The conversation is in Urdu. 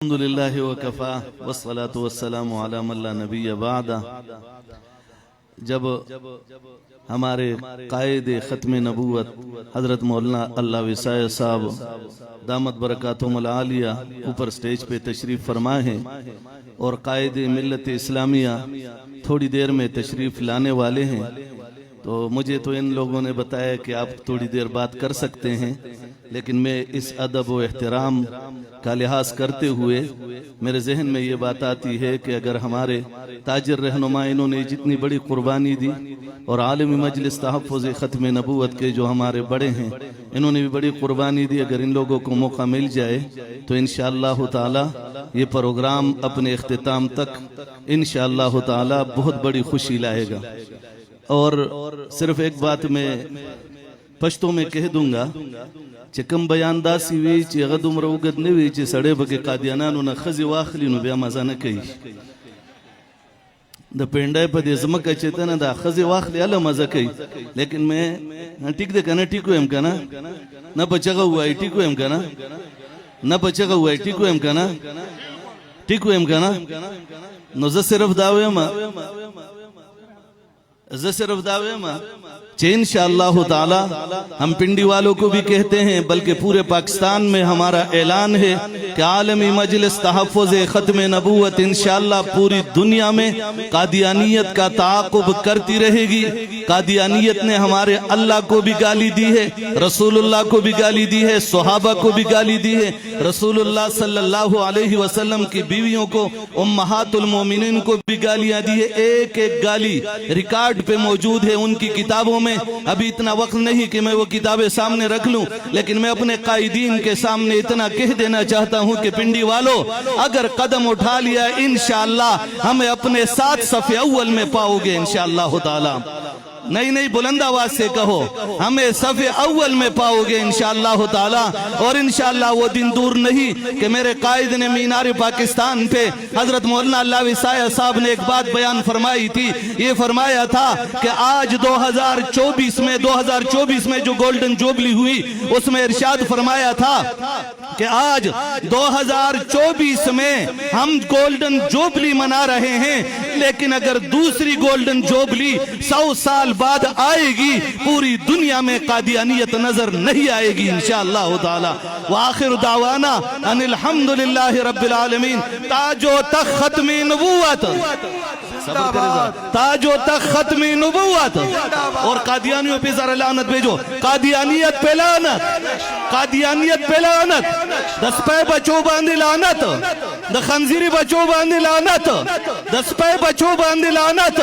الحمدللہ وکفا والصلاة والسلام علی من لا نبی بعدہ۔ جب ہمارے قائد ختم نبوت حضرت مولانا اللہ وسائے صاحب دامت برکاتہم العالیہ اوپر سٹیج پہ تشریف فرما ہیں اور قائد ملت اسلامیہ تھوڑی دیر میں تشریف لانے والے ہیں، تو مجھے تو ان لوگوں نے بتایا کہ آپ تھوڑی دیر بات کر سکتے ہیں، لیکن میں اس ادب و احترام کا لحاظ کرتے ہوئے میرے ذہن میں یہ بات آتی ہے کہ اگر ہمارے تاجر رہنما انہوں نے جتنی بڑی قربانی دی اور عالمی مجلس تحفظ ختم نبوت کے جو ہمارے بڑے ہیں انہوں نے بھی بڑی قربانی دی، اگر ان لوگوں کو موقع مل جائے تو انشاءاللہ تعالی یہ پروگرام اپنے اختتام تک انشاءاللہ تعالی بہت بڑی خوشی لائے گا۔ اور صرف ایک بات میں پشتوں میں کہہ دوں گا، چکم بیان داسی وی چی غدم روگت نوی چی سڑے بکی قادیانانو نا خزی واخلی نو بیا مزا نکی دا پینڈائی پا دی زمکا چیتا نا دا خزی واخلی علا مزا کی، لیکن میں ٹک دے کنا ٹکو ایم کنا نا پچگا ہوائی ٹکو ایم کنا نا پچگا ہوائی ٹکو ایم کنا ٹکو ایم کنا نو زا صرف داوے ما انشاءاللہ تعالی ہم پنڈی والوں کو بھی کہتے ہیں بلکہ پورے پاکستان میں ہمارا اعلان ہے کہ عالمی مجلس تحفظ ختم نبوت انشاءاللہ پوری دنیا میں قادیانیت کا تعاقب کرتی رہے گی۔ قادیانیت نے ہمارے اللہ کو بھی گالی دی ہے، رسول اللہ کو بھی گالی دی ہے، صحابہ کو بھی گالی دی ہے، رسول اللہ صلی اللہ علیہ وسلم کی بیویوں کو امہات المومنین کو بھی گالیاں دی ہے۔ ایک ایک گالی ریکارڈ پہ موجود ہے ان کی کتابوں میں۔ ابھی اتنا وقت نہیں کہ میں وہ کتابیں سامنے رکھ لوں، لیکن میں اپنے قائدین کے سامنے اتنا کہہ دینا چاہتا ہوں کہ پنڈی والوں اگر قدم اٹھا لیا انشاءاللہ ہمیں اپنے ساتھ صف اول میں پاؤ گے انشاءاللہ تعالی۔ نہیں بلند آواز سے کہو، ہمیں صف اول میں پاؤ گے انشاءاللہ تعالی۔ اور انشاءاللہ وہ دن دور نہیں کہ میرے قائد نے مینار پاکستان پہ حضرت مولانا اللہ وسائے صاحب نے ایک بات بیان فرمائی تھی، یہ فرمایا تھا کہ آج 2024 میں جو گولڈن جوبلی ہوئی اس میں ارشاد فرمایا تھا کہ آج 2024 میں ہم گولڈن جوبلی منا رہے ہیں، لیکن اگر دوسری گولڈن جوبلی 100 سال بعد آئے گی پوری دنیا میں قادیانیت نظر نہیں آئے گی انشاءاللہ تعالی۔ وآخر دعوانا ان الحمدللہ رب العالمین۔ تاج و تخت ختم نبوت، تاج و تخت ختم نبوت۔ اور قادیانیوں پہ ذرا لعنت بھیجو، قادیانیت پہ لعنت، قادیانیت پہ لعنت، دس پہ بچو باندے لعنت، خنزیری بچو باندے لعنت، دس پہ بچو باندے لعنت۔